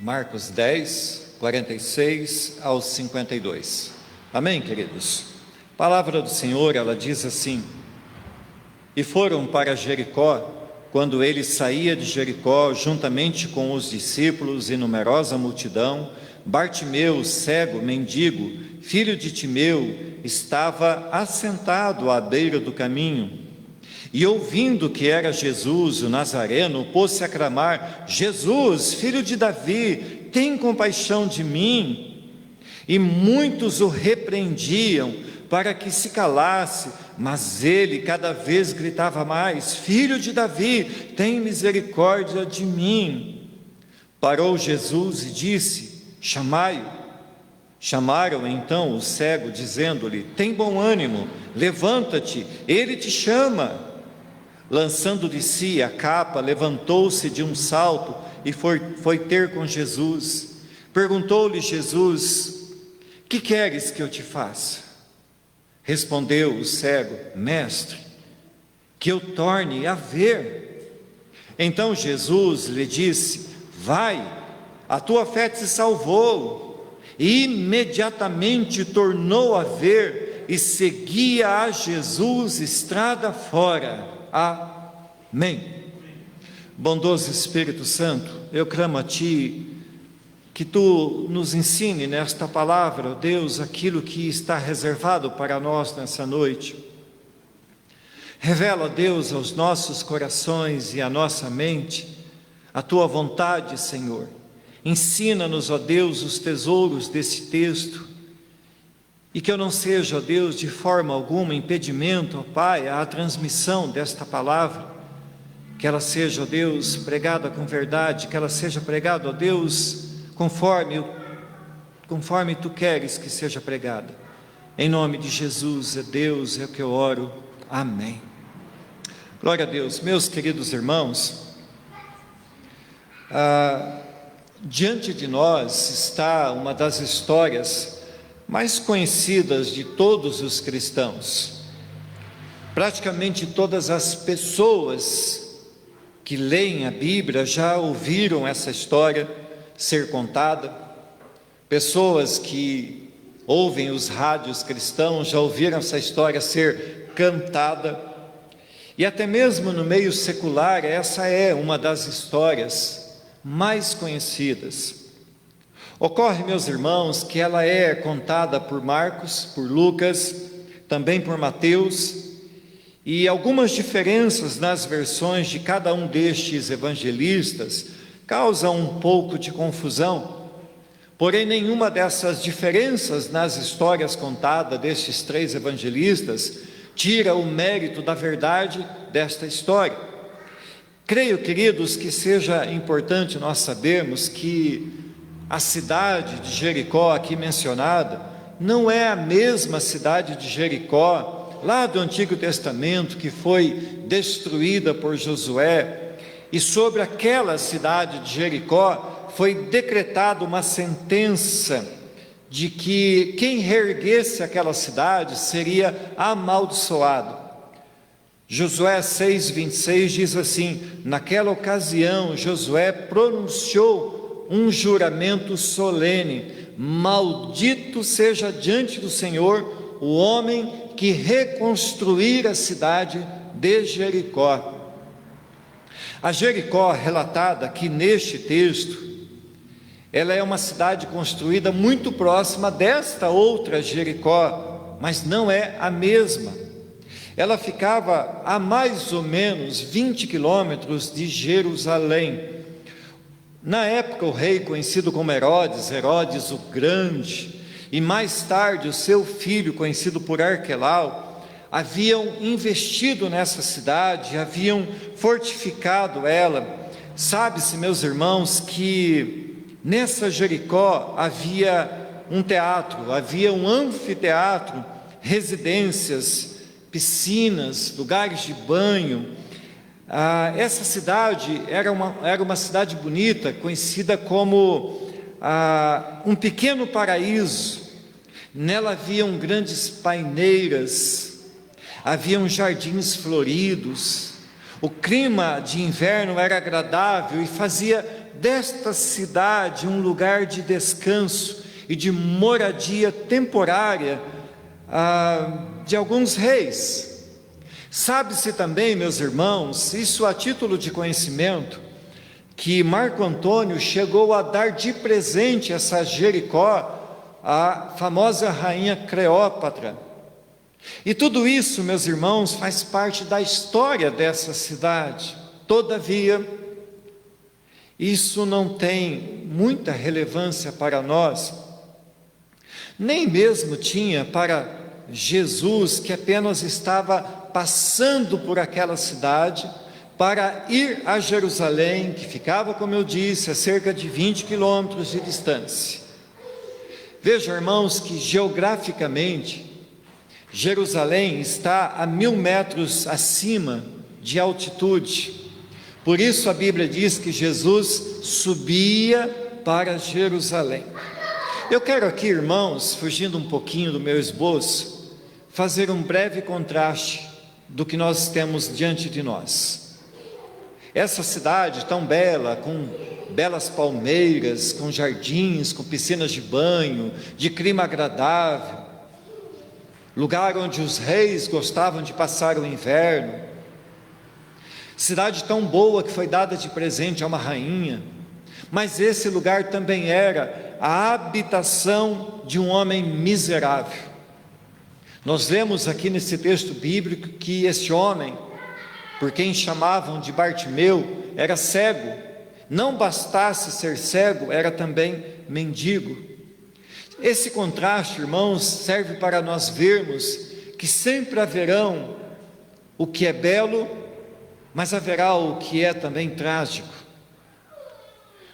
Marcos 10, 46 ao 52. Amém, queridos? A palavra do Senhor, ela diz assim: E foram para Jericó. Quando ele saía de Jericó, juntamente com os discípulos e numerosa multidão, Bartimeu, cego, mendigo, filho de Timeu, estava assentado à beira do caminho. E ouvindo que era Jesus, o Nazareno, pôs-se a clamar: Jesus, filho de Davi, tem compaixão de mim. E muitos o repreendiam para que se calasse, mas ele cada vez gritava mais: Filho de Davi, tem misericórdia de mim. Parou Jesus e disse: Chamai-o. Chamaram então o cego, dizendo-lhe: Tem bom ânimo, levanta-te, ele te chama. Lançando de si a capa, levantou-se de um salto e foi ter com Jesus. Perguntou-lhe Jesus: Que queres que eu te faça? Respondeu o cego: Mestre, que eu torne a ver. Então Jesus lhe disse: Vai, a tua fé te salvou. E imediatamente tornou a ver e seguia a Jesus estrada fora. Amém. Bondoso Espírito Santo, eu clamo a Ti que Tu nos ensine nesta palavra, ó Deus, aquilo que está reservado para nós nessa noite. Revela, ó Deus, aos nossos corações e à nossa mente a Tua vontade, Senhor. Ensina-nos, ó Deus, os tesouros desse texto, e que eu não seja, ó Deus, de forma alguma impedimento, ó Pai, à transmissão desta palavra, que ela seja, ó Deus, pregada com verdade, que ela seja pregada, ó Deus, conforme Tu queres que seja pregada. Em nome de Jesus, é Deus, é o que eu oro. Amém. Glória a Deus. Meus queridos irmãos, diante de nós está uma das histórias mais conhecidas de todos os cristãos. Praticamente todas as pessoas que leem a Bíblia já ouviram essa história ser contada. Pessoas que ouvem os rádios cristãos já ouviram essa história ser cantada. E até mesmo no meio secular, essa é uma das histórias mais conhecidas. Ocorre, meus irmãos, que ela é contada por Marcos, por Lucas, também por Mateus, e algumas diferenças nas versões de cada um destes evangelistas causam um pouco de confusão. Porém, nenhuma dessas diferenças nas histórias contadas destes três evangelistas tira o mérito da verdade desta história. Creio, queridos, que seja importante nós sabermos que a cidade de Jericó aqui mencionada não é a mesma cidade de Jericó lá do Antigo Testamento, que foi destruída por Josué, e sobre aquela cidade de Jericó foi decretada uma sentença de que quem reerguesse aquela cidade seria amaldiçoado. Josué 6:26 diz assim: Naquela ocasião Josué pronunciou um juramento solene: Maldito seja diante do Senhor o homem que reconstruir a cidade de Jericó. A Jericó, relatada aqui neste texto, ela é uma cidade construída muito próxima desta outra Jericó, mas não é a mesma. Ela ficava a mais ou menos 20 quilômetros de Jerusalém. Na época, o rei, conhecido como Herodes o Grande, e mais tarde o seu filho, conhecido por Arquelau, haviam investido nessa cidade, haviam fortificado ela. Sabe-se, meus irmãos, que nessa Jericó havia um teatro, havia um anfiteatro, residências, piscinas, lugares de banho. Essa cidade era uma cidade bonita, conhecida como um pequeno paraíso. Nela haviam grandes paineiras, haviam jardins floridos, o clima de inverno era agradável e fazia desta cidade um lugar de descanso e de moradia temporária de alguns reis. Sabe-se também, meus irmãos, isso a título de conhecimento, que Marco Antônio chegou a dar de presente essa Jericó à famosa rainha Cleópatra. E tudo isso, meus irmãos, faz parte da história dessa cidade. Todavia, isso não tem muita relevância para nós, nem mesmo tinha para Jesus, que apenas estava passando por aquela cidade para ir a Jerusalém, que ficava, como eu disse, a cerca de 20 quilômetros de distância. Vejam, irmãos, que geograficamente Jerusalém está a 1000 metros acima de altitude. Por isso a Bíblia diz que Jesus subia para Jerusalém. Eu quero aqui, irmãos, fugindo um pouquinho do meu esboço, fazer um breve contraste do que nós temos diante de nós. Essa cidade tão bela, com belas palmeiras, com jardins, com piscinas de banho, de clima agradável, lugar onde os reis gostavam de passar o inverno, cidade tão boa que foi dada de presente a uma rainha, mas esse lugar também era a habitação de um homem miserável. Nós vemos aqui nesse texto bíblico que esse homem, por quem chamavam de Bartimeu, era cego. Não bastasse ser cego, era também mendigo. Esse contraste, irmãos, serve para nós vermos que sempre haverão o que é belo, mas haverá o que é também trágico.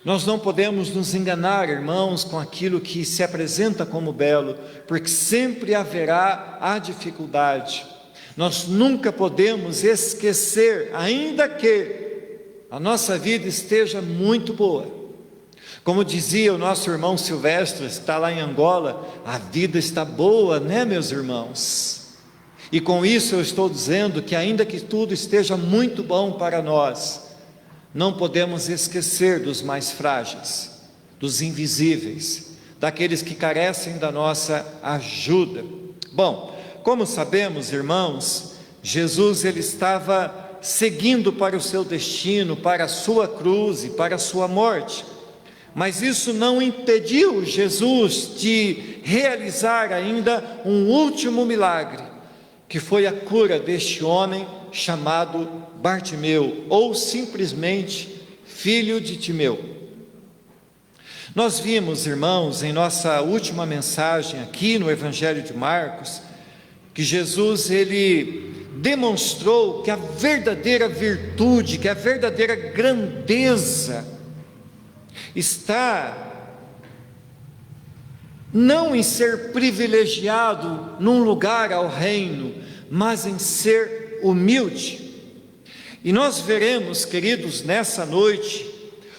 Nós não podemos nos enganar, irmãos, com aquilo que se apresenta como belo, porque sempre haverá a dificuldade. Nós nunca podemos esquecer, ainda que a nossa vida esteja muito boa. Como dizia o nosso irmão Silvestre, está lá em Angola, a vida está boa, né, meus irmãos? E com isso eu estou dizendo que ainda que tudo esteja muito bom para nós, não podemos esquecer dos mais frágeis, dos invisíveis, daqueles que carecem da nossa ajuda. Bom, como sabemos, irmãos, Jesus ele estava seguindo para o seu destino, para a sua cruz e para a sua morte, mas isso não impediu Jesus de realizar ainda um último milagre, que foi a cura deste homem chamado Bartimeu, ou simplesmente filho de Timeu. Nós vimos, irmãos, em nossa última mensagem aqui no Evangelho de Marcos, que Jesus ele demonstrou que a verdadeira virtude, que a verdadeira grandeza está não em ser privilegiado num lugar ao reino, mas em ser humilde. E nós veremos, queridos, nessa noite,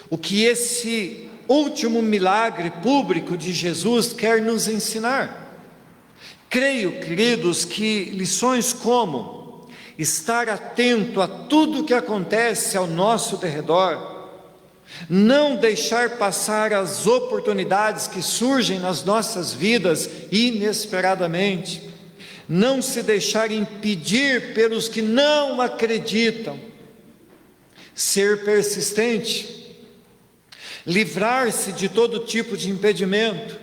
o que esse último milagre público de Jesus quer nos ensinar. Creio, queridos, que lições como estar atento a tudo que acontece ao nosso derredor, não deixar passar as oportunidades que surgem nas nossas vidas inesperadamente, não se deixar impedir pelos que não acreditam, ser persistente, livrar-se de todo tipo de impedimento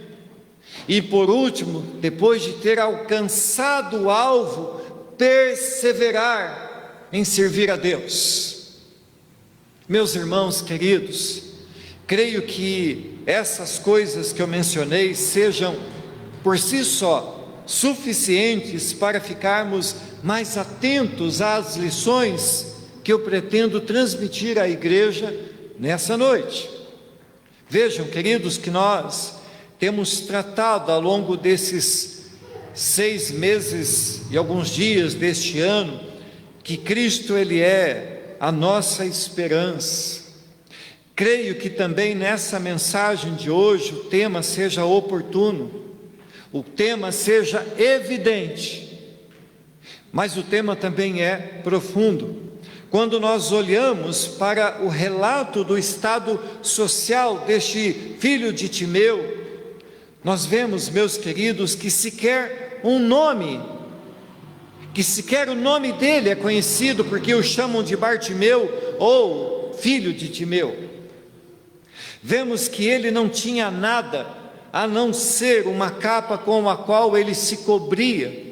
e, por último, depois de ter alcançado o alvo, perseverar em servir a Deus. Meus irmãos queridos, creio que essas coisas que eu mencionei sejam por si só suficientes para ficarmos mais atentos às lições que eu pretendo transmitir à igreja nessa noite. Vejam, queridos, que nós temos tratado ao longo desses 6 meses e alguns dias deste ano, que Cristo ele é a nossa esperança. Creio que também nessa mensagem de hoje o tema seja oportuno, o tema seja evidente, mas o tema também é profundo. quando nós olhamos para o relato do estado social deste filho de Timeu, nós vemos, meus queridos, que sequer o nome dele é conhecido, porque o chamam de Bartimeu ou filho de Timeu. Vemos que ele não tinha nada a não ser uma capa com a qual ele se cobria.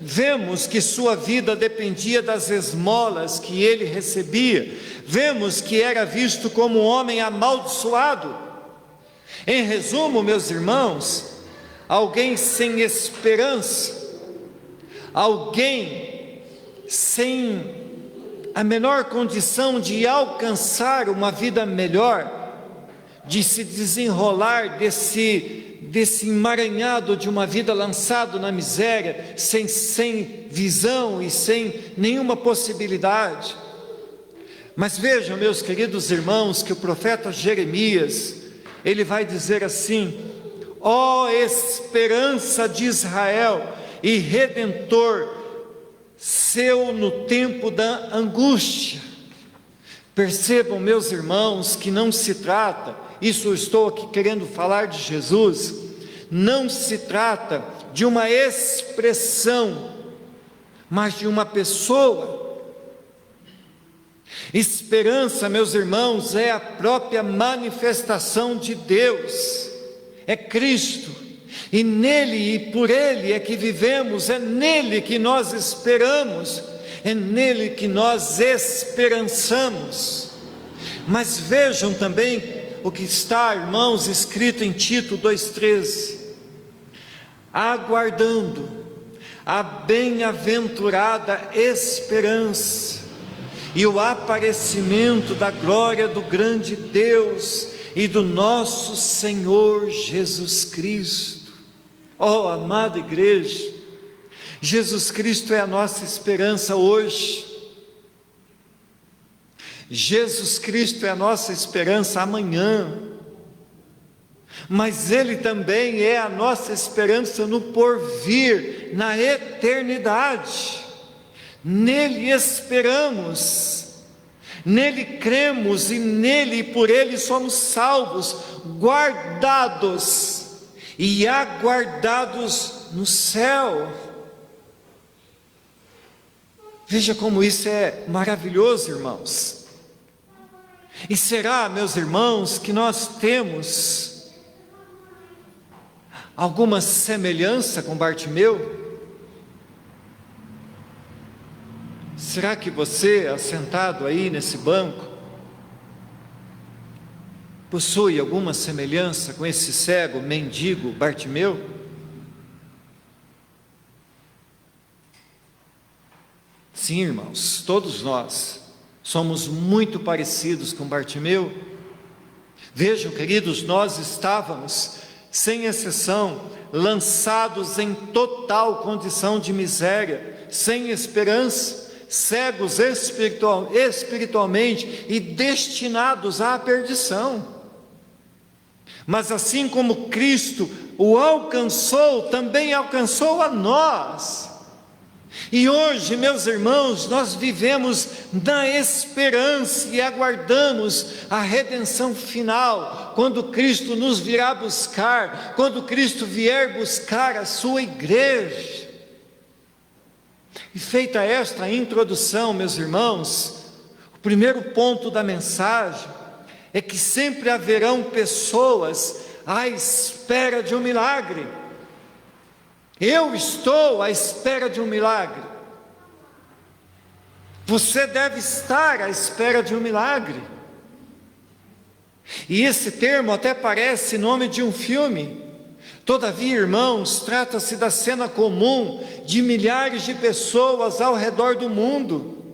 Vemos que sua vida dependia das esmolas que ele recebia. Vemos que era visto como um homem amaldiçoado. Em resumo, meus irmãos, alguém sem esperança, alguém sem a menor condição de alcançar uma vida melhor, de se desenrolar desse emaranhado de uma vida lançado na miséria, sem visão e sem nenhuma possibilidade. Mas vejam, meus queridos irmãos, que o profeta Jeremias, ele vai dizer assim: ó esperança de Israel e Redentor seu no tempo da angústia. Percebam, meus irmãos, que não se trata, isso eu estou aqui querendo falar de Jesus, não se trata de uma expressão, mas de uma pessoa. Esperança, meus irmãos, é a própria manifestação de Deus, é Cristo, e nele e por ele é que vivemos, é nele que nós esperamos, é nele que nós esperançamos. Mas vejam também o que está, irmãos, escrito em Tito 2,13: aguardando a bem-aventurada esperança e o aparecimento da glória do grande Deus e do nosso Senhor Jesus Cristo. Oh, amada igreja, Jesus Cristo é a nossa esperança hoje. Jesus Cristo é a nossa esperança amanhã, mas Ele também é a nossa esperança no porvir, na eternidade. Nele esperamos, nele cremos e nele e por Ele somos salvos, guardados e aguardados no céu. Veja como isso é maravilhoso, irmãos. E será, meus irmãos, que nós temos alguma semelhança com Bartimeu? Será que você, assentado aí nesse banco, possui alguma semelhança com esse cego, mendigo Bartimeu? Sim, irmãos, todos nós somos muito parecidos com Bartimeu. Vejam, queridos, nós estávamos, sem exceção, lançados em total condição de miséria, sem esperança, cegos espiritualmente e destinados à perdição. Mas assim como Cristo o alcançou, também alcançou a nós. E hoje, meus irmãos, nós vivemos na esperança e aguardamos a redenção final, quando Cristo nos virá buscar, quando Cristo vier buscar a sua igreja. E feita esta introdução, meus irmãos, o primeiro ponto da mensagem é que sempre haverão pessoas à espera de um milagre. Eu estou à espera de um milagre. Você deve estar à espera de um milagre. E esse termo até parece nome de um filme. Todavia, irmãos, trata-se da cena comum de milhares de pessoas ao redor do mundo.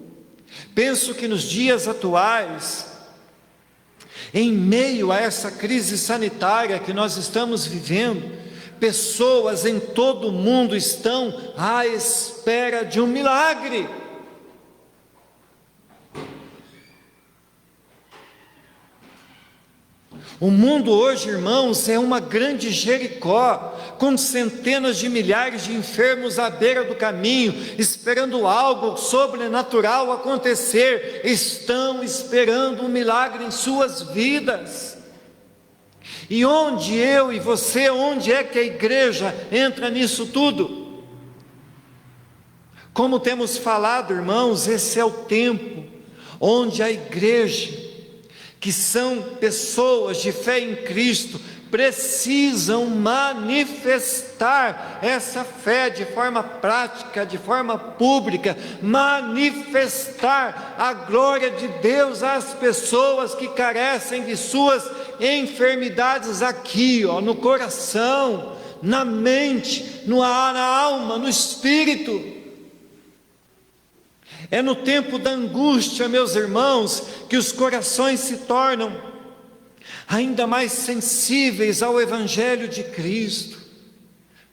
Penso que nos dias atuais, em meio a essa crise sanitária que nós estamos vivendo, pessoas em todo o mundo estão à espera de um milagre. O mundo hoje, irmãos, é uma grande Jericó, com centenas de milhares de enfermos à beira do caminho, esperando algo sobrenatural acontecer, estão esperando um milagre em suas vidas. E onde eu e você, onde é que a igreja entra nisso tudo? Como temos falado, irmãos, esse é o tempo onde a igreja, que são pessoas de fé em Cristo, precisam manifestar essa fé de forma prática, de forma pública, manifestar a glória de Deus às pessoas que carecem de suas enfermidades aqui, no coração, na mente, na alma, no espírito. É no tempo da angústia, meus irmãos, que os corações se tornam ainda mais sensíveis ao Evangelho de Cristo.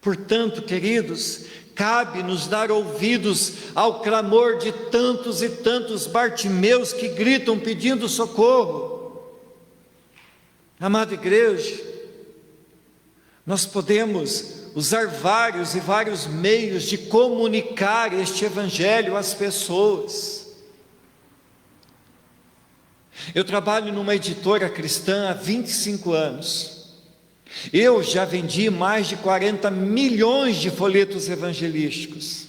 Portanto, queridos, cabe-nos dar ouvidos ao clamor de tantos e tantos Bartimeus que gritam pedindo socorro. Amada igreja, nós podemos usar vários e vários meios de comunicar este Evangelho às pessoas. Eu trabalho numa editora cristã há 25 anos. Eu já vendi mais de 40 milhões de folhetos evangelísticos.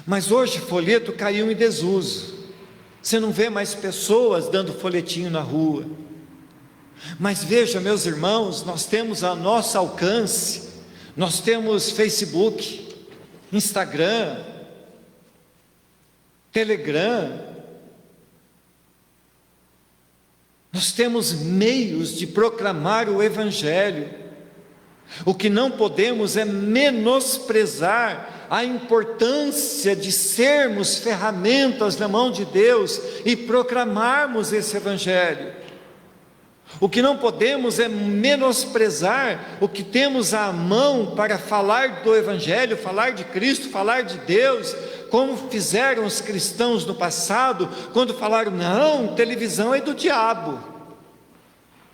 Mas hoje folheto caiu em desuso. Você não vê mais pessoas dando folhetinho na rua. Mas veja, meus irmãos, nós temos a nosso alcance, nós temos Facebook, Instagram, Telegram, nós temos meios de proclamar o Evangelho. O que não podemos é menosprezar a importância de sermos ferramentas na mão de Deus e proclamarmos esse Evangelho. O que não podemos é menosprezar o que temos à mão para falar do Evangelho, falar de Cristo, falar de Deus, como fizeram os cristãos no passado, quando falaram: não, televisão é do diabo.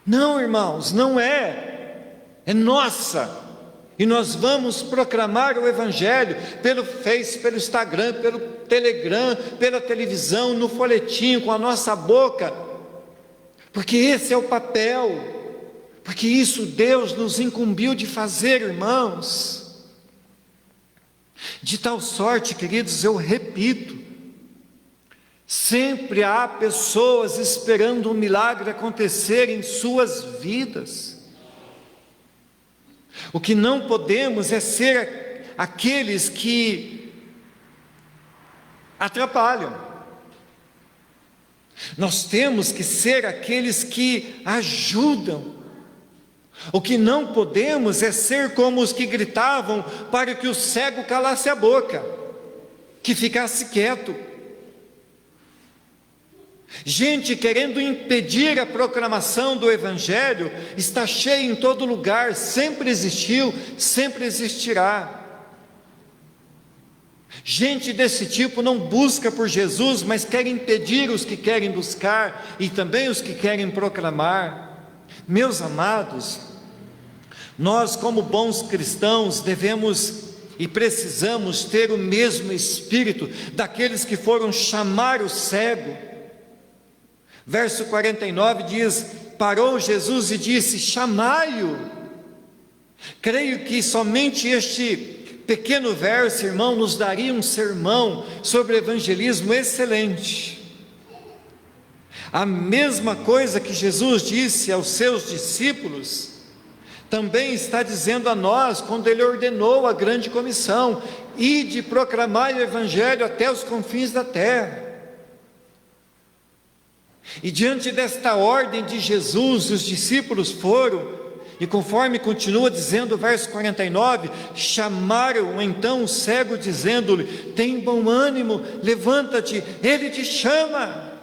Não, irmãos, não é, é nossa. E nós vamos proclamar o Evangelho pelo Face, pelo Instagram, pelo Telegram, pela televisão, no folhetim, com a nossa boca. Porque esse é o papel, porque isso Deus nos incumbiu de fazer, irmãos. De tal sorte, queridos, eu repito, sempre há pessoas esperando um milagre acontecer em suas vidas. O que não podemos é ser aqueles que atrapalham. Nós temos que ser aqueles que ajudam. O que não podemos é ser como os que gritavam para que o cego calasse a boca, que ficasse quieto. Gente querendo impedir a proclamação do Evangelho está cheia em todo lugar, sempre existiu, sempre existirá. Gente desse tipo não busca por Jesus, mas quer impedir os que querem buscar e também os que querem proclamar. Meus amados, nós como bons cristãos devemos e precisamos ter o mesmo espírito daqueles que foram chamar o cego. Verso 49 diz: parou Jesus e disse: chamai-o. Creio que somente este pequeno verso, irmão, nos daria um sermão sobre evangelismo excelente. A mesma coisa que Jesus disse aos seus discípulos, também está dizendo a nós, quando Ele ordenou a grande comissão: ide proclamai o Evangelho até os confins da terra. E diante desta ordem de Jesus, os discípulos foram, e conforme continua dizendo o verso 49, chamaram então o cego, dizendo-lhe: tem bom ânimo, levanta-te, ele te chama.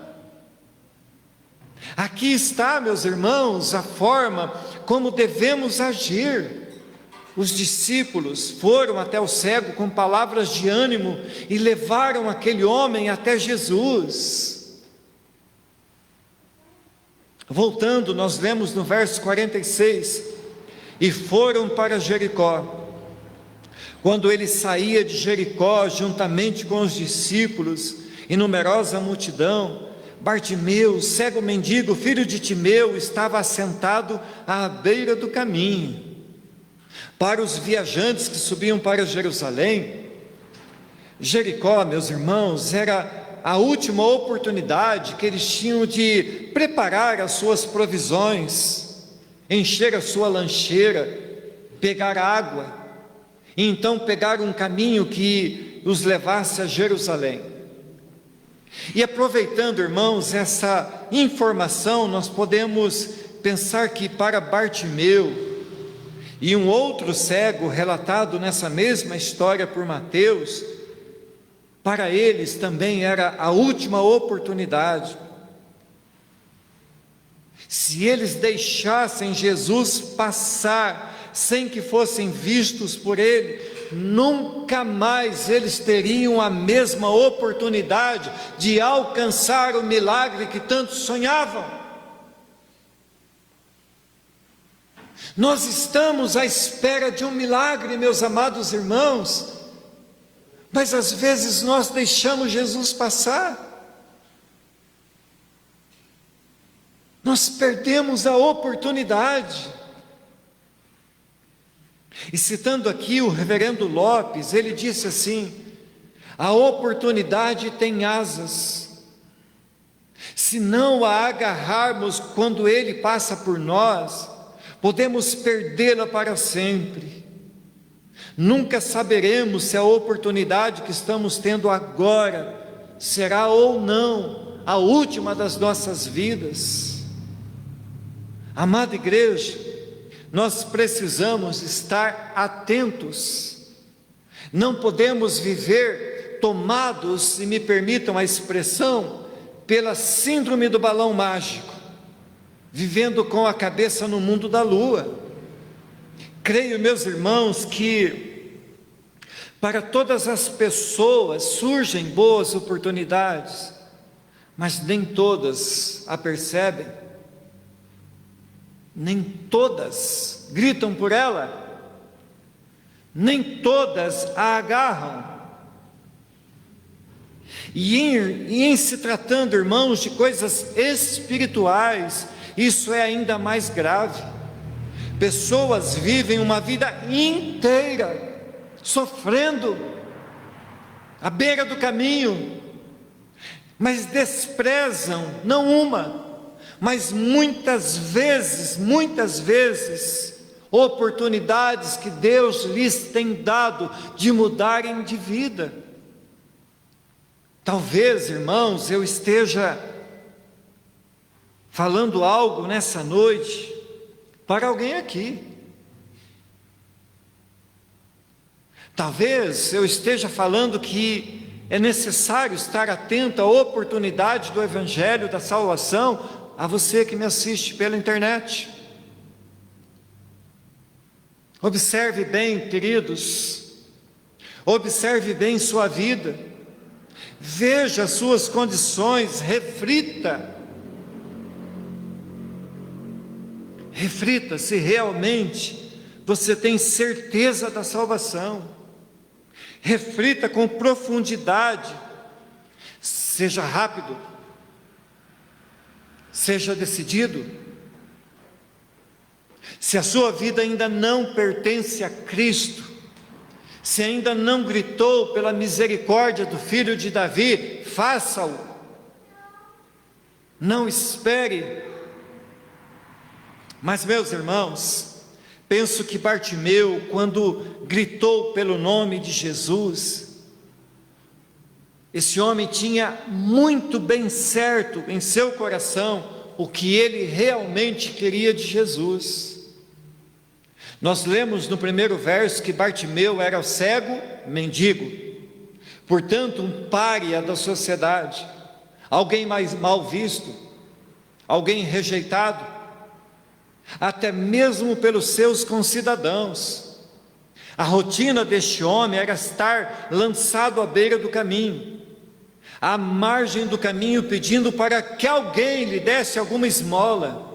Aqui está, meus irmãos, a forma como devemos agir. Os discípulos foram até o cego com palavras de ânimo e levaram aquele homem até Jesus. Voltando, nós lemos no verso 46, e foram para Jericó. Quando ele saía de Jericó, juntamente com os discípulos e numerosa multidão, Bartimeu, cego mendigo, filho de Timeu, estava assentado à beira do caminho. Para os viajantes que subiam para Jerusalém, Jericó, meus irmãos, era a última oportunidade que eles tinham de preparar as suas provisões, encher a sua lancheira, pegar água, e então pegar um caminho que os levasse a Jerusalém. E aproveitando, irmãos, essa informação, nós podemos pensar que para Bartimeu e um outro cego relatado nessa mesma história por Mateus, para eles também era a última oportunidade. Se eles deixassem Jesus passar sem que fossem vistos por ele, nunca mais eles teriam a mesma oportunidade de alcançar o milagre que tanto sonhavam. Nós estamos à espera de um milagre, meus amados irmãos, mas às vezes nós deixamos Jesus passar. Nós perdemos a oportunidade. E citando aqui o reverendo Lopes, ele disse assim: a oportunidade tem asas. Se não a agarrarmos quando ele passa por nós, podemos perdê-la para sempre. Nunca saberemos se a oportunidade que estamos tendo agora será ou não a última das nossas vidas. Amada igreja, nós precisamos estar atentos. Não podemos viver tomados, se me permitam a expressão, pela síndrome do balão mágico, vivendo com a cabeça no mundo da lua. Creio, meus irmãos, que para todas as pessoas surgem boas oportunidades, mas nem todas a percebem, nem todas gritam por ela, nem todas a agarram. E em se tratando, irmãos, de coisas espirituais, isso é ainda mais grave. Pessoas vivem uma vida inteira sofrendo à beira do caminho, mas desprezam não uma, mas muitas vezes, oportunidades que Deus lhes tem dado de mudarem de vida. Talvez, irmãos, eu esteja falando algo nessa noite para alguém aqui. Talvez eu esteja falando que é necessário estar atento à oportunidade do Evangelho da salvação a você que me assiste pela internet. Observe bem, queridos, observe bem sua vida, veja as suas condições, reflita se realmente você tem certeza da salvação. Reflita com profundidade, seja rápido, seja decidido. Se a sua vida ainda não pertence a Cristo, se ainda não gritou pela misericórdia do Filho de Davi, faça-o. Não espere. Mas, meus irmãos, penso que Bartimeu, quando gritou pelo nome de Jesus, esse homem tinha muito bem certo em seu coração o que ele realmente queria de Jesus. Nós lemos no primeiro verso que Bartimeu era cego, mendigo, portanto um pária da sociedade, alguém mais mal visto, alguém rejeitado, até mesmo pelos seus concidadãos. A rotina deste homem era estar lançado à beira do caminho. à margem do caminho, pedindo para que alguém lhe desse alguma esmola.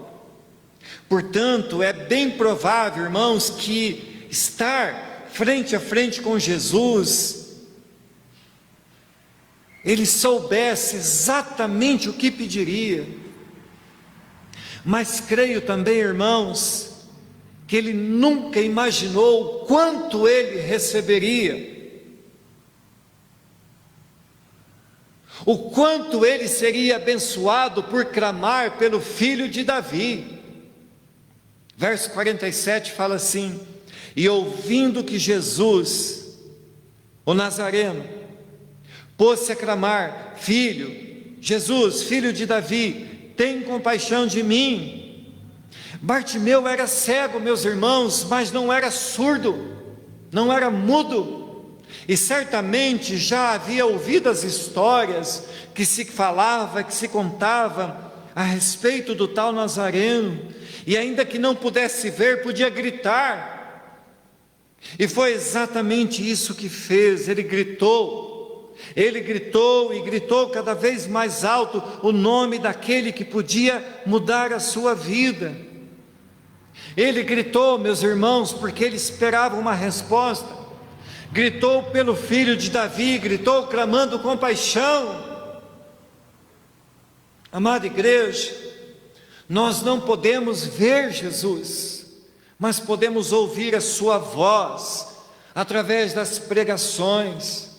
Portanto, é bem provável, irmãos, que estar frente a frente com Jesus, ele soubesse exatamente o que pediria. Mas creio também, irmãos, que ele nunca imaginou quanto ele receberia, o quanto ele seria abençoado por clamar pelo filho de Davi. Verso 47 fala assim: e ouvindo que Jesus, o Nazareno, pôs-se a clamar: filho, Jesus, filho de Davi, tem compaixão de mim. Bartimeu era cego, meus irmãos, mas não era surdo, não era mudo, e certamente já havia ouvido as histórias que se falava, que se contava a respeito do tal Nazareno, e ainda que não pudesse ver, podia gritar, e foi exatamente isso que fez. Ele gritou e gritou cada vez mais alto o nome daquele que podia mudar a sua vida. Ele gritou, meus irmãos, porque ele esperava uma resposta, gritou pelo filho de Davi, gritou clamando compaixão. Amada igreja, nós não podemos ver Jesus, mas podemos ouvir a sua voz através das pregações.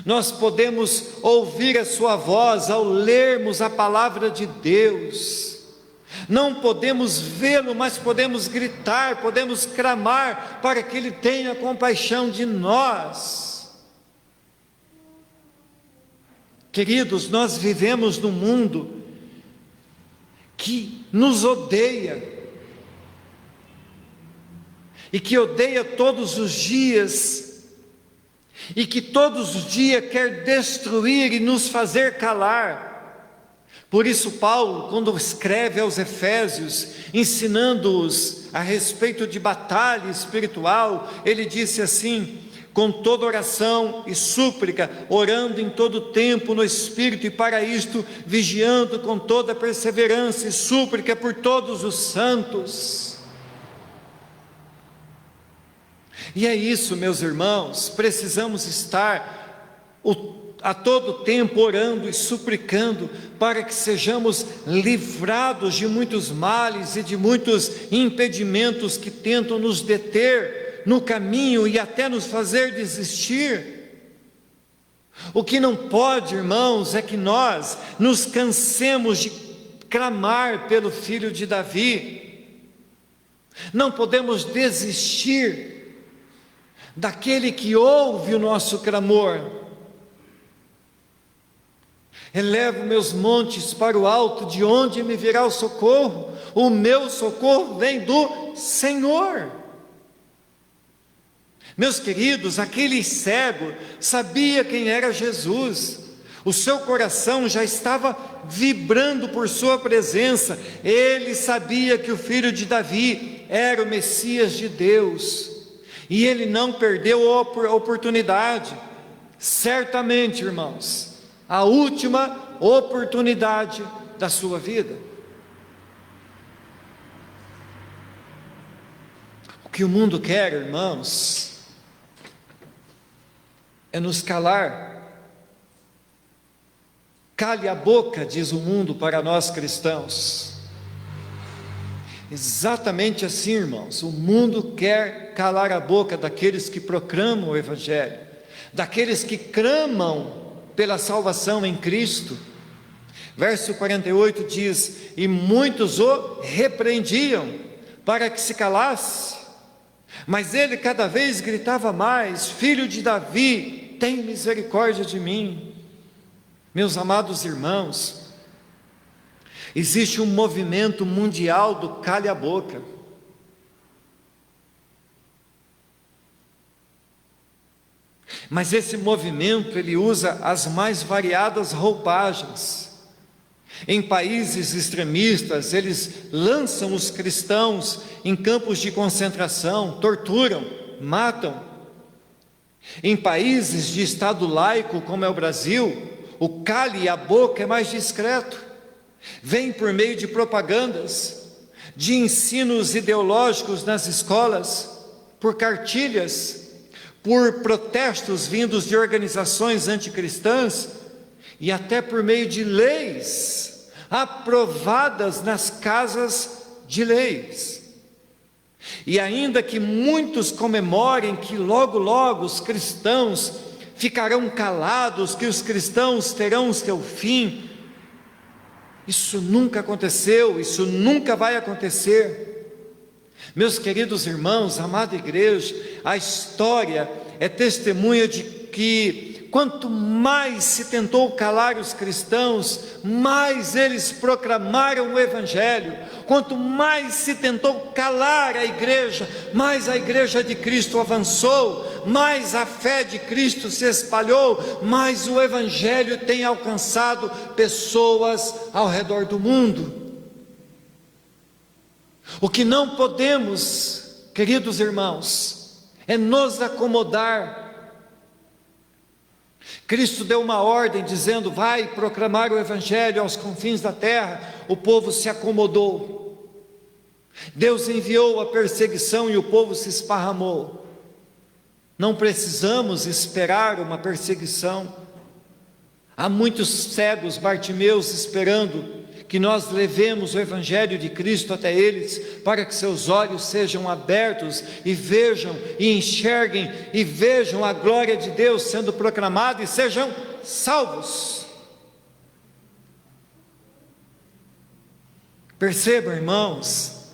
Nós podemos ouvir a sua voz ao lermos a palavra de Deus. Não podemos vê-lo, mas podemos gritar, podemos clamar para que ele tenha compaixão de nós. Queridos, nós vivemos num mundo que nos odeia, e que odeia todos os dias, e que todos os dias quer destruir e nos fazer calar. Por isso Paulo, quando escreve aos Efésios, ensinando-os a respeito de batalha espiritual, ele disse assim: com toda oração e súplica, orando em todo tempo no Espírito, e para isto vigiando com toda perseverança e súplica por todos os santos. E é isso, meus irmãos, precisamos estar a todo tempo orando e suplicando para que sejamos livrados de muitos males e de muitos impedimentos que tentam nos deter no caminho e até nos fazer desistir. O que não pode, irmãos, é que nós nos cansemos de clamar pelo filho de Davi. Não podemos desistir daquele que ouve o nosso clamor. Elevo meus montes para o alto, de onde me virá o socorro? O meu socorro vem do Senhor. Meus queridos, aquele cego sabia quem era Jesus, o seu coração já estava vibrando por sua presença, ele sabia que o filho de Davi era o Messias de Deus, e ele não perdeu a oportunidade. Certamente, irmãos, a última oportunidade da sua vida. O que o mundo quer, irmãos, é nos calar. Cale a boca, diz o mundo para nós cristãos. Exatamente assim, irmãos, o mundo quer calar a boca daqueles que proclamam o Evangelho, daqueles que clamam pela salvação em Cristo. Verso 48 diz: e muitos o repreendiam para que se calasse, mas ele cada vez gritava mais: filho de Davi, tem misericórdia de mim. Meus amados irmãos, existe um movimento mundial do cale a boca. Mas esse movimento, ele usa as mais variadas roupagens. Em países extremistas, eles lançam os cristãos em campos de concentração, torturam, matam. Em países de Estado laico, como é o Brasil, o cale e a boca é mais discreto. Vem por meio de propagandas, de ensinos ideológicos nas escolas, por cartilhas, por protestos vindos de organizações anticristãs e até por meio de leis aprovadas nas casas de leis. E ainda que muitos comemorem que logo logo os cristãos ficarão calados, que os cristãos terão o seu fim, isso nunca aconteceu, isso nunca vai acontecer. Meus queridos irmãos, amada igreja, a história é testemunha de que quanto mais se tentou calar os cristãos, mais eles proclamaram o Evangelho. Quanto mais se tentou calar a igreja, mais a igreja de Cristo avançou, mais a fé de Cristo se espalhou, mais o Evangelho tem alcançado pessoas ao redor do mundo. O que não podemos, queridos irmãos, é nos acomodar. Cristo deu uma ordem dizendo: vai proclamar o Evangelho aos confins da terra. O povo se acomodou. Deus enviou a perseguição e o povo se esparramou. Não precisamos esperar uma perseguição. Há muitos cegos Bartimeus esperando que nós levemos o Evangelho de Cristo até eles, para que seus olhos sejam abertos e vejam e enxerguem e vejam a glória de Deus sendo proclamada e sejam salvos. Percebam, irmãos,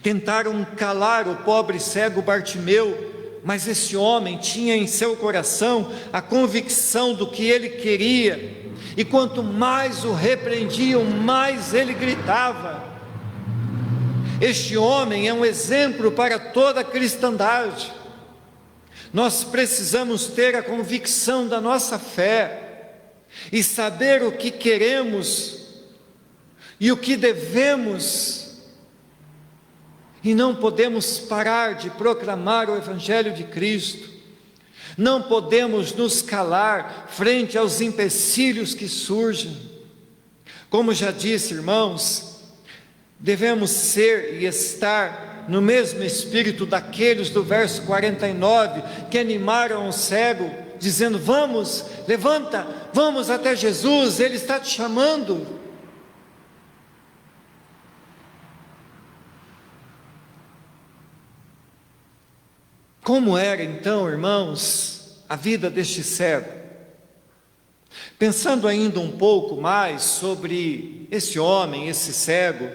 tentaram calar o pobre cego Bartimeu, mas esse homem tinha em seu coração a convicção do que ele queria, e quanto mais o repreendiam, mais ele gritava. Este homem é um exemplo para toda a cristandade. Nós precisamos ter a convicção da nossa fé e saber o que queremos e o que devemos, e não podemos parar de proclamar o Evangelho de Cristo. Não podemos nos calar frente aos empecilhos que surgem. Como já disse, irmãos, devemos ser e estar no mesmo espírito daqueles do verso 49, que animaram o cego, dizendo: vamos, levanta, vamos até Jesus, Ele está te chamando. Como era então, irmãos, a vida deste cego? Pensando ainda um pouco mais sobre esse homem, esse cego,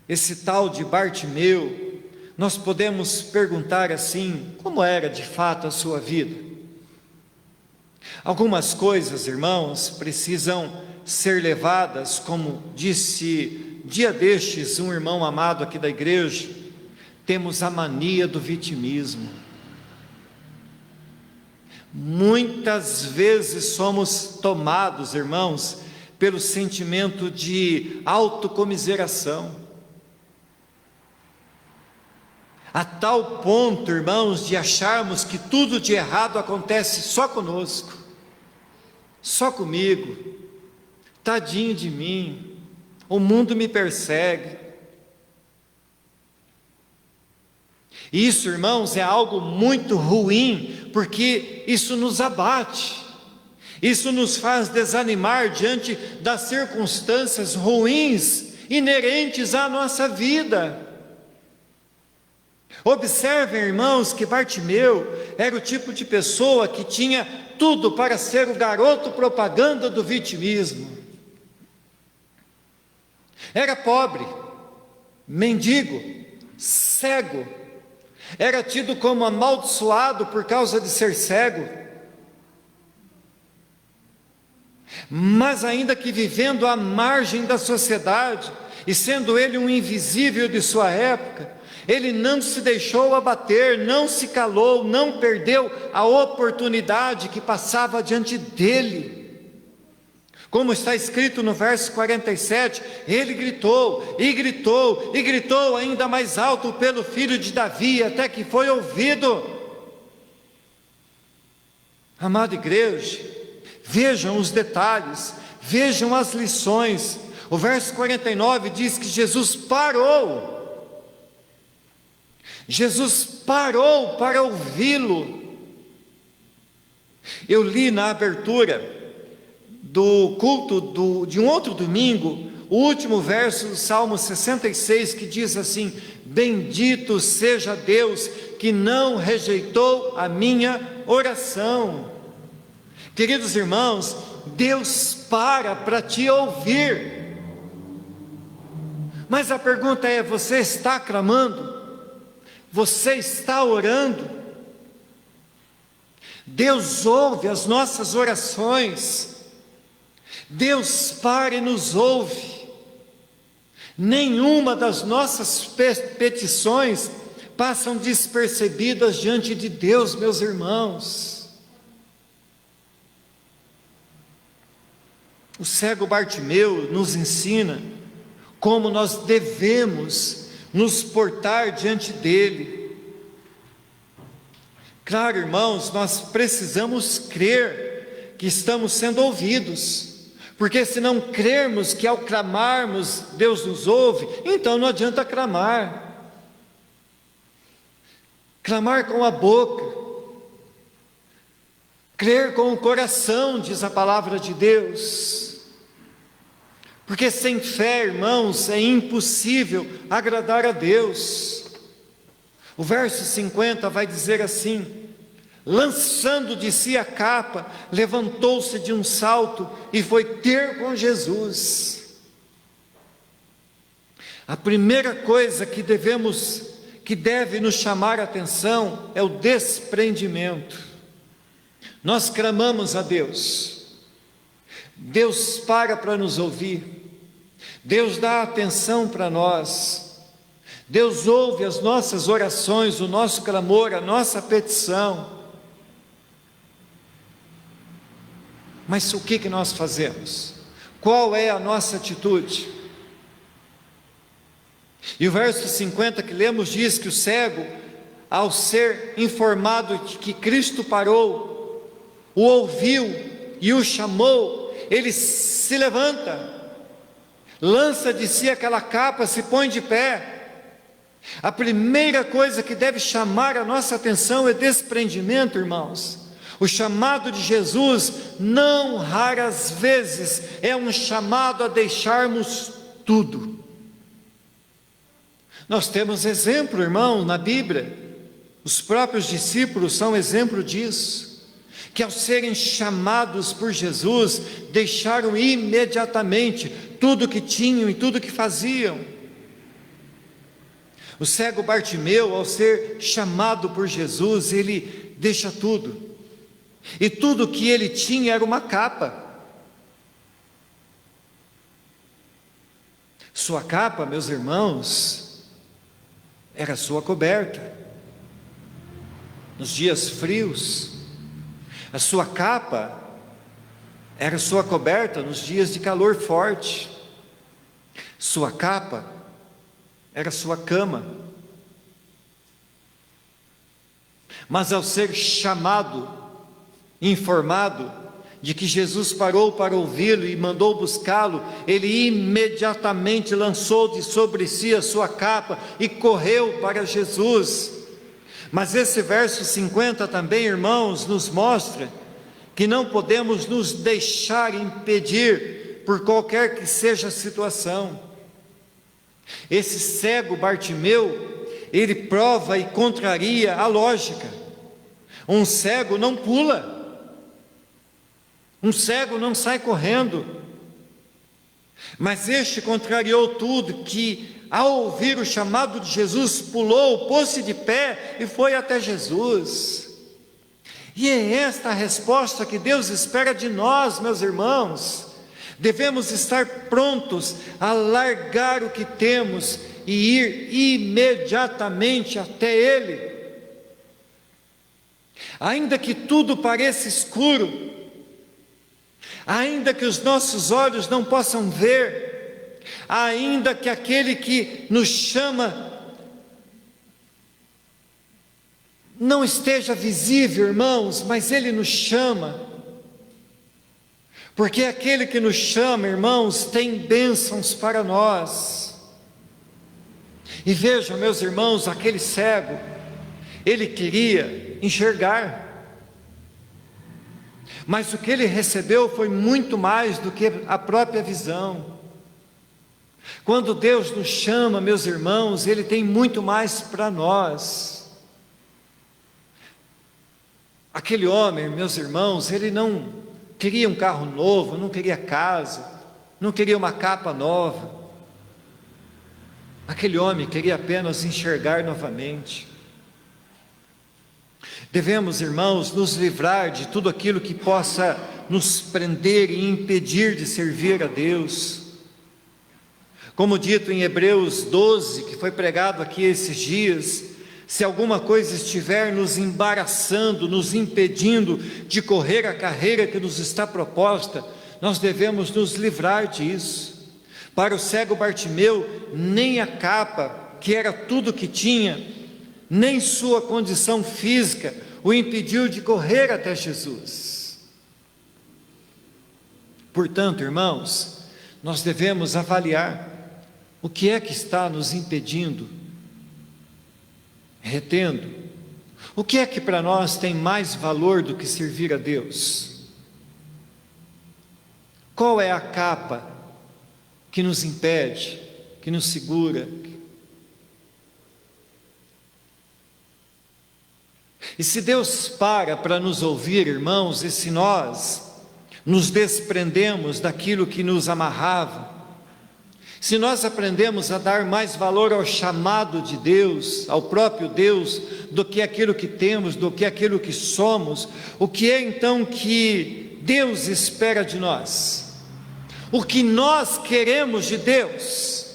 esse tal de Bartimeu, nós podemos perguntar assim: como era de fato a sua vida? Algumas coisas, irmãos, precisam ser levadas, como disse dia destes um irmão amado aqui da igreja. Temos a mania do vitimismo. Muitas vezes somos tomados, irmãos, pelo sentimento de autocomiseração, a tal ponto, irmãos, de acharmos que tudo de errado acontece só conosco, só comigo. Tadinho de mim, o mundo me persegue. Isso, irmãos, é algo muito ruim, porque isso nos abate, isso nos faz desanimar diante das circunstâncias ruins inerentes à nossa vida. Observem, irmãos, que Bartimeu era o tipo de pessoa que tinha tudo para ser o garoto propaganda do vitimismo. Era pobre, mendigo, cego, era tido como amaldiçoado por causa de ser cego, mas ainda que vivendo à margem da sociedade, e sendo ele um invisível de sua época, ele não se deixou abater, não se calou, não perdeu a oportunidade que passava diante dele. Como está escrito no verso 47, ele gritou, e gritou, e gritou ainda mais alto pelo filho de Davi, até que foi ouvido. Amada igreja, Vejam os detalhes, vejam as lições. O verso 49 diz que Jesus parou. Jesus parou para ouvi-lo. Eu li na abertura do culto de um outro domingo, o último verso do Salmo 66, que diz assim: bendito seja Deus que não rejeitou a minha oração. Queridos irmãos, Deus para te ouvir. Mas a pergunta é: você está clamando? Você está orando? Deus ouve as nossas orações. Deus para e nos ouve. Nenhuma das nossas petições passam despercebidas diante de Deus, meus irmãos. O cego Bartimeu nos ensina como nós devemos nos portar diante dele. Claro, irmãos, nós precisamos crer que estamos sendo ouvidos, porque se não crermos que ao clamarmos Deus nos ouve, então não adianta clamar. Clamar com a boca, crer com o coração, diz a palavra de Deus. Porque sem fé, irmãos, é impossível agradar a Deus. O verso 50 vai dizer assim: lançando de si a capa, levantou-se de um salto e foi ter com Jesus. A primeira coisa que deve nos chamar a atenção é o desprendimento. Nós clamamos a Deus, Deus para nos ouvir, Deus dá atenção para nós, Deus ouve as nossas orações, o nosso clamor, a nossa petição. Mas o que nós fazemos? Qual é a nossa atitude? E o verso 50 que lemos diz que o cego, ao ser informado de que Cristo parou, o ouviu e o chamou, ele se levanta, lança de si aquela capa, se põe de pé. A primeira coisa que deve chamar a nossa atenção é desprendimento, irmãos. O chamado de Jesus, não raras vezes, é um chamado a deixarmos tudo. Nós temos exemplo, irmão, na Bíblia. Os próprios discípulos são exemplo disso, que ao serem chamados por Jesus, deixaram imediatamente tudo que tinham e tudo que faziam. O cego Bartimeu, ao ser chamado por Jesus, ele deixa tudo. E tudo que ele tinha era uma capa. Sua capa, meus irmãos, era sua coberta. Nos dias frios, a sua capa era sua coberta nos dias de calor forte. Sua capa era sua cama. Mas ao ser chamado, informado de que Jesus parou para ouvi-lo e mandou buscá-lo, ele imediatamente lançou de sobre si a sua capa e correu para Jesus. Mas esse verso 50 também, irmãos, nos mostra que não podemos nos deixar impedir por qualquer que seja a situação. Esse cego Bartimeu, ele prova e contraria a lógica. Um cego não pula, um cego não sai correndo, mas este contrariou tudo, que ao ouvir o chamado de Jesus, pulou, pôs-se de pé e foi até Jesus. E é esta a resposta que Deus espera de nós, meus irmãos. Devemos estar prontos a largar o que temos e ir imediatamente até Ele. Ainda que tudo pareça escuro, ainda que os nossos olhos não possam ver, ainda que aquele que nos chama não esteja visível, irmãos, mas Ele nos chama. Porque aquele que nos chama, irmãos, tem bênçãos para nós. E vejam, meus irmãos, aquele cego, ele queria enxergar, mas o que ele recebeu foi muito mais do que a própria visão. Quando Deus nos chama, meus irmãos, Ele tem muito mais para nós. Aquele homem, meus irmãos, ele não queria um carro novo, não queria casa, não queria uma capa nova. Aquele homem queria apenas enxergar novamente. Devemos, irmãos, nos livrar de tudo aquilo que possa nos prender e impedir de servir a Deus. Como dito em Hebreus 12, que foi pregado aqui esses dias, se alguma coisa estiver nos embaraçando, nos impedindo de correr a carreira que nos está proposta, nós devemos nos livrar disso. Para o cego Bartimeu, nem a capa, que era tudo que tinha, nem sua condição física o impediu de correr até Jesus. Portanto, irmãos, nós devemos avaliar o que é que está nos impedindo, retendo. O que é que para nós tem mais valor do que servir a Deus? Qual é a capa que nos impede, que nos segura? E se Deus para nos ouvir, irmãos, e se nós nos desprendemos daquilo que nos amarrava, se nós aprendemos a dar mais valor ao chamado de Deus, ao próprio Deus, do que aquilo que temos, do que aquilo que somos, o que é então que Deus espera de nós? O que nós queremos de Deus?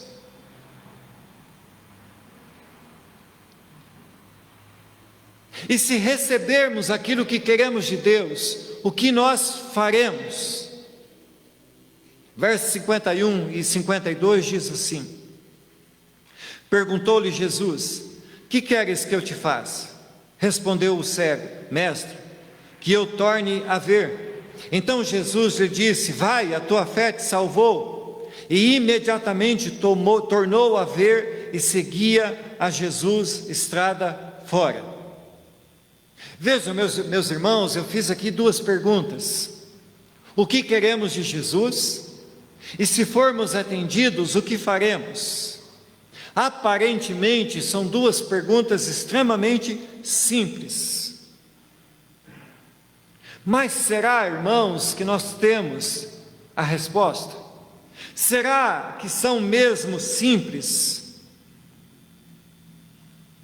E se recebermos aquilo que queremos de Deus, o que nós faremos? Versos 51 e 52 diz assim: perguntou-lhe Jesus: que queres que eu te faça? Respondeu o cego: mestre, que eu torne a ver. Então Jesus lhe disse: vai, a tua fé te salvou. E imediatamente tornou a ver e seguia a Jesus estrada fora. Vejam, meus irmãos, eu fiz aqui duas perguntas: o que queremos de Jesus? E se formos atendidos, o que faremos? Aparentemente são duas perguntas extremamente simples. Mas será, irmãos, que nós temos a resposta? Será que são mesmo simples?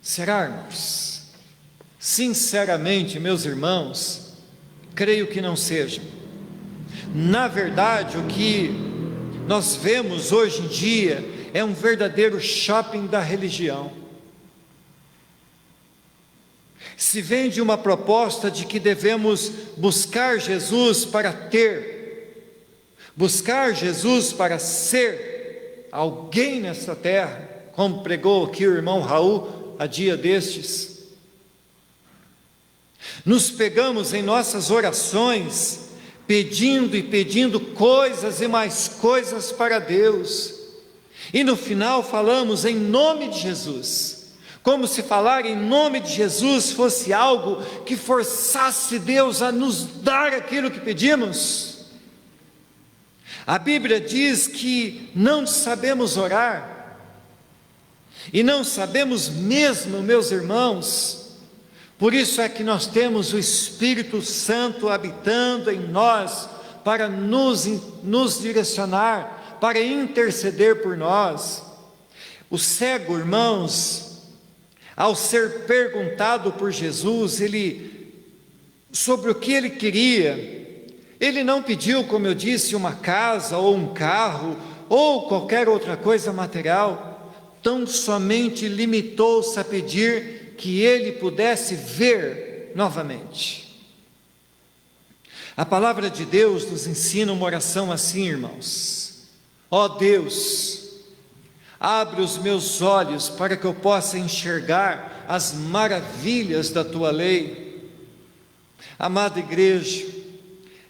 Será, irmãos? Sinceramente, meus irmãos, creio que não sejam. Na verdade, o que nós vemos hoje em dia é um verdadeiro shopping da religião. Se vende uma proposta de que devemos buscar Jesus para ter, buscar Jesus para ser alguém nessa terra, como pregou aqui o irmão Raul há dia destes. Nos pegamos em nossas orações pedindo e pedindo coisas e mais coisas para Deus, e no final falamos em nome de Jesus, como se falar em nome de Jesus fosse algo que forçasse Deus a nos dar aquilo que pedimos. A Bíblia diz que não sabemos orar, e não sabemos mesmo, meus irmãos. Por isso é que nós temos o Espírito Santo habitando em nós, para nos direcionar, para interceder por nós. O cego, irmãos, ao ser perguntado por Jesus, sobre o que ele queria, ele não pediu, como eu disse, uma casa ou um carro, ou qualquer outra coisa material, tão somente limitou-se a pedir que ele pudesse ver novamente. A palavra de Deus nos ensina uma oração assim, irmãos: ó Deus, abre os meus olhos para que eu possa enxergar as maravilhas da tua lei. Amada igreja,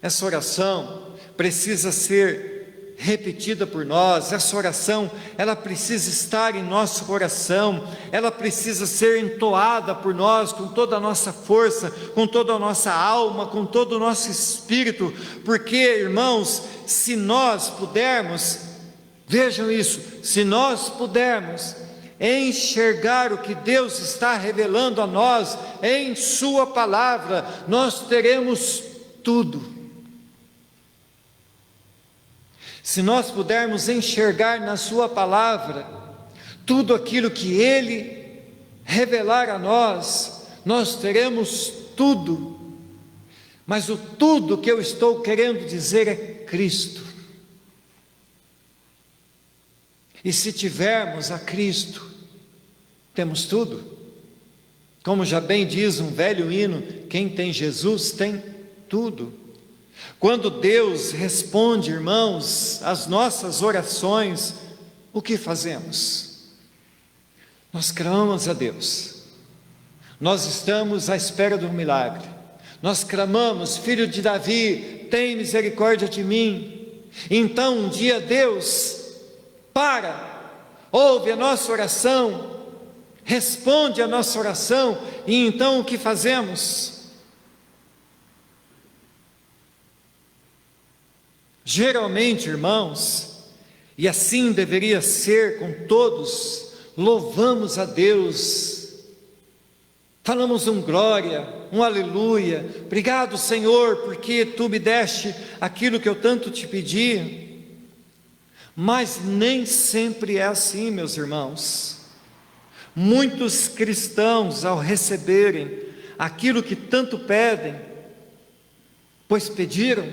essa oração precisa ser repetida por nós, essa oração, ela precisa estar em nosso coração, ela precisa ser entoada por nós com toda a nossa força, com toda a nossa alma, com todo o nosso espírito, porque, irmãos, se nós pudermos, vejam isso, se nós pudermos enxergar o que Deus está revelando a nós em sua palavra, nós teremos tudo. Se nós pudermos enxergar na sua palavra tudo aquilo que Ele revelar a nós, nós teremos tudo. Mas o tudo que eu estou querendo dizer é Cristo. E se tivermos a Cristo, temos tudo. Como já bem diz um velho hino, quem tem Jesus tem tudo. Quando Deus responde, irmãos, às nossas orações, o que fazemos? Nós clamamos a Deus, nós estamos à espera do milagre, nós clamamos, filho de Davi, tem misericórdia de mim. Então um dia Deus ouve a nossa oração, responde a nossa oração, e então o que fazemos? Geralmente, irmãos, e assim deveria ser com todos, louvamos a Deus, falamos um glória, um aleluia, obrigado Senhor, porque Tu me deste aquilo que eu tanto te pedi. Mas nem sempre é assim, meus irmãos. Muitos cristãos, ao receberem aquilo que tanto pedem, pois pediram,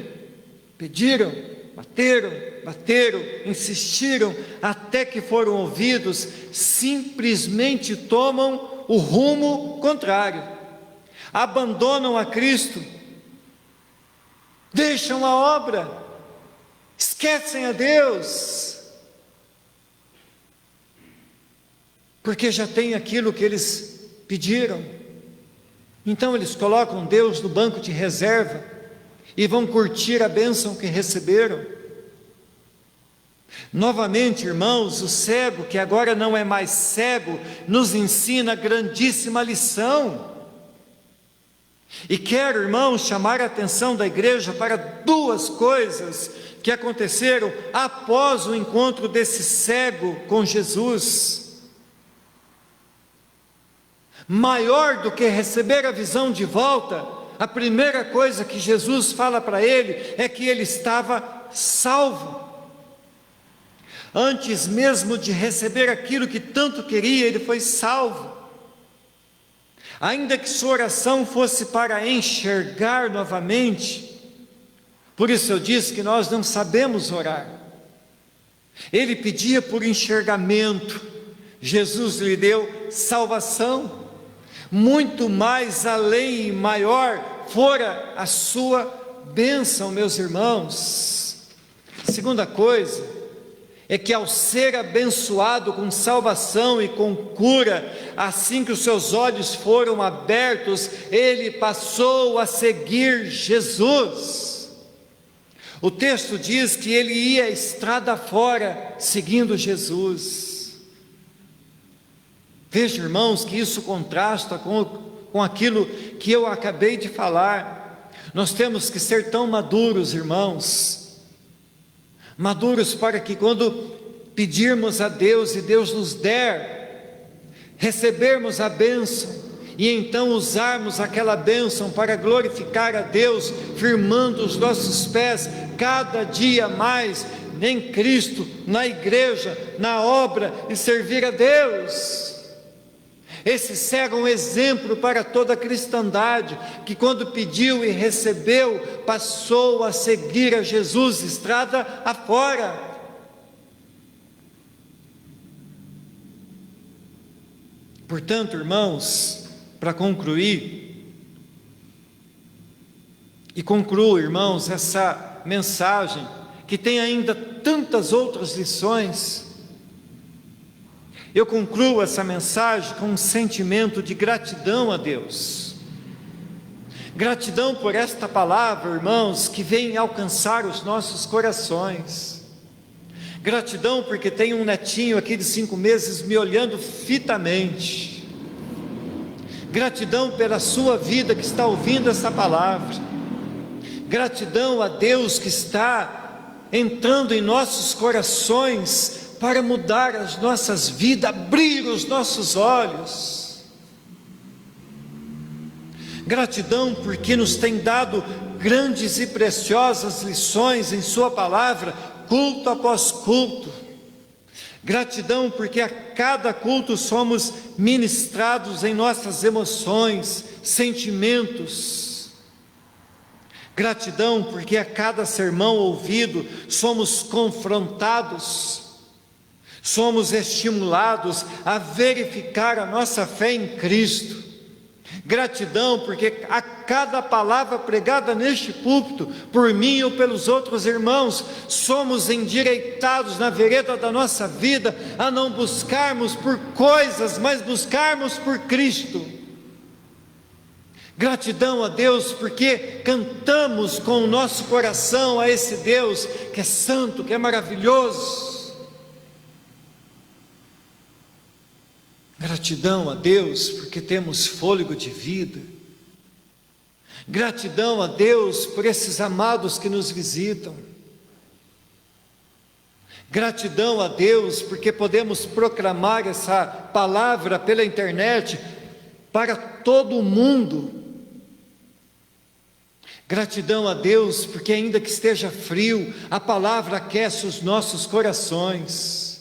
bateram, insistiram, até que foram ouvidos, simplesmente tomam o rumo contrário, abandonam a Cristo, deixam a obra, esquecem a Deus, porque já tem aquilo que eles pediram. Então eles colocam Deus no banco de reserva e vão curtir a bênção que receberam. Novamente, irmãos, o cego, que agora não é mais cego, nos ensina a grandíssima lição. E quero, irmãos, chamar a atenção da igreja para duas coisas que aconteceram após o encontro desse cego com Jesus. Maior do que receber a visão de volta, a primeira coisa que Jesus fala para ele é que ele estava salvo. Antes mesmo de receber aquilo que tanto queria, ele foi salvo. Ainda que sua oração fosse para enxergar novamente, por isso eu disse que nós não sabemos orar. Ele pedia por enxergamento, Jesus lhe deu salvação. Muito mais além e maior fora a sua bênção, meus irmãos. Segunda coisa é que ao ser abençoado com salvação e com cura, assim que os seus olhos foram abertos, ele passou a seguir Jesus. O texto diz que ele ia estrada fora seguindo Jesus. Veja, irmãos, que isso contrasta com aquilo que eu acabei de falar. Nós temos que ser tão maduros, irmãos, maduros para que quando pedirmos a Deus e Deus nos der, recebermos a bênção e então usarmos aquela bênção para glorificar a Deus, firmando os nossos pés cada dia mais em Cristo, na igreja, na obra e servir a Deus. Esse cego é um exemplo para toda a cristandade, que quando pediu e recebeu, passou a seguir a Jesus estrada afora. Portanto, irmãos, para concluir, e concluo, irmãos, essa mensagem, que tem ainda tantas outras lições, eu concluo essa mensagem com um sentimento de gratidão a Deus. Gratidão por esta palavra, irmãos, que vem alcançar os nossos corações. Gratidão porque tem um netinho aqui de 5 meses me olhando fitamente. Gratidão pela sua vida que está ouvindo essa palavra. Gratidão a Deus que está entrando em nossos corações para mudar as nossas vidas, abrir os nossos olhos. Gratidão porque nos tem dado grandes e preciosas lições em sua palavra, culto após culto. Gratidão porque a cada culto somos ministrados em nossas emoções, sentimentos. Gratidão porque a cada sermão ouvido somos confrontados, somos estimulados a verificar a nossa fé em Cristo. Gratidão porque a cada palavra pregada neste púlpito, por mim ou pelos outros irmãos, somos endireitados na vereda da nossa vida, a não buscarmos por coisas, mas buscarmos por Cristo. Gratidão a Deus porque cantamos com o nosso coração a esse Deus que é santo, que é maravilhoso. Gratidão a Deus porque temos fôlego de vida. Gratidão a Deus por esses amados que nos visitam. Gratidão a Deus porque podemos proclamar essa palavra pela internet para todo o mundo. Gratidão a Deus porque ainda que esteja frio, a palavra aquece os nossos corações.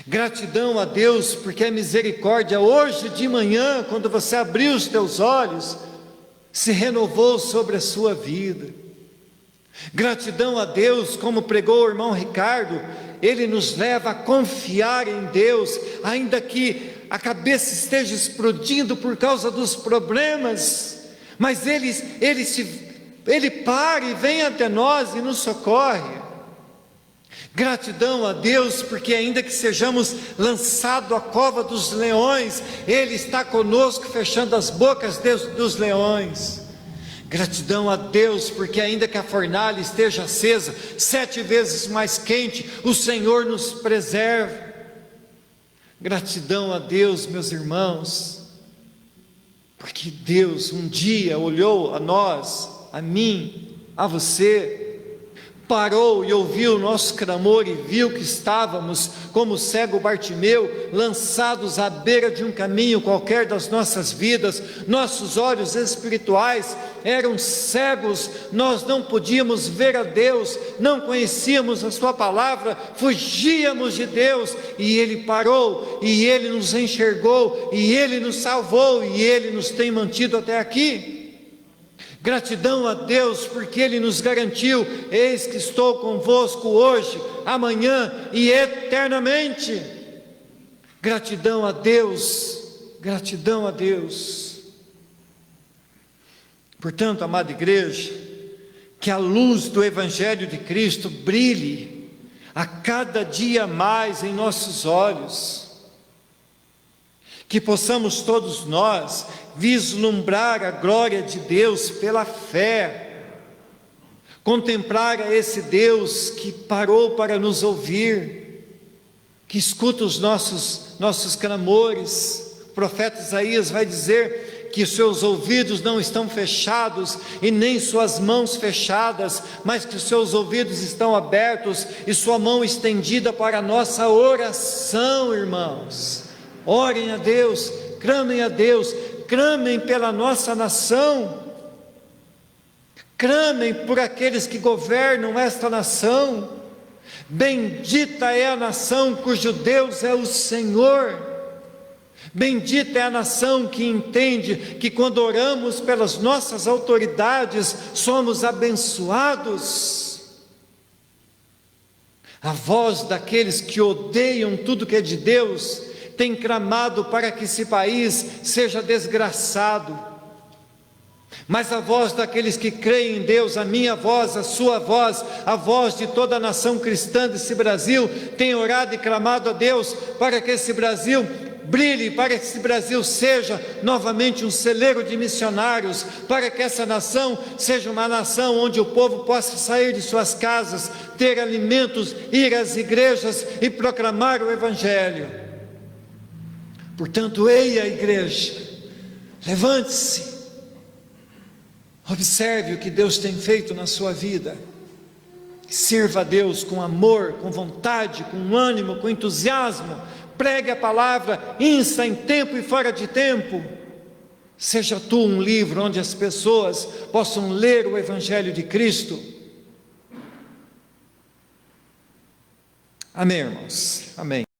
Gratidão a Deus porque a misericórdia hoje de manhã, quando você abriu os teus olhos, se renovou sobre a sua vida. Gratidão a Deus, como pregou o irmão Ricardo, ele nos leva a confiar em Deus, ainda que a cabeça esteja explodindo por causa dos problemas, mas Ele para e vem até nós e nos socorre. Gratidão a Deus, porque ainda que sejamos lançados à cova dos leões, Ele está conosco, fechando as bocas dos leões. Gratidão a Deus, porque ainda que a fornalha esteja acesa, 7 vezes mais quente, o Senhor nos preserva. Gratidão a Deus, meus irmãos, porque Deus um dia olhou a nós, a mim, a você, parou e ouviu o nosso clamor e viu que estávamos, como o cego Bartimeu, lançados à beira de um caminho qualquer das nossas vidas. Nossos olhos espirituais eram cegos, nós não podíamos ver a Deus, não conhecíamos a sua palavra, fugíamos de Deus, e Ele parou, e Ele nos enxergou, e Ele nos salvou, e Ele nos tem mantido até aqui. Gratidão a Deus, porque Ele nos garantiu: eis que estou convosco hoje, amanhã e eternamente. Gratidão a Deus, gratidão a Deus. Portanto, amada igreja, que a luz do Evangelho de Cristo brilhe a cada dia mais em nossos olhos, que possamos todos nós vislumbrar a glória de Deus pela fé, contemplar a esse Deus que parou para nos ouvir, que escuta os nossos clamores. O profeta Isaías vai dizer que seus ouvidos não estão fechados e nem suas mãos fechadas, mas que os seus ouvidos estão abertos e sua mão estendida para a nossa oração, irmãos. Orem a Deus, clamem a Deus, clamem pela nossa nação, clamem por aqueles que governam esta nação. Bendita é a nação cujo Deus é o Senhor. Bendita é a nação que entende que quando oramos pelas nossas autoridades, somos abençoados. A voz daqueles que odeiam tudo que é de Deus tem clamado para que esse país seja desgraçado, mas a voz daqueles que creem em Deus, a minha voz, a sua voz, a voz de toda a nação cristã desse Brasil, tem orado e clamado a Deus para que esse Brasil brilhe, para que esse Brasil seja novamente um celeiro de missionários, para que essa nação seja uma nação onde o povo possa sair de suas casas, ter alimentos, ir às igrejas e proclamar o Evangelho. Portanto, eia, igreja, levante-se, observe o que Deus tem feito na sua vida, sirva a Deus com amor, com vontade, com ânimo, com entusiasmo, pregue a palavra, insta em tempo e fora de tempo. Seja tu um livro onde as pessoas possam ler o Evangelho de Cristo. Amém, irmãos? Amém.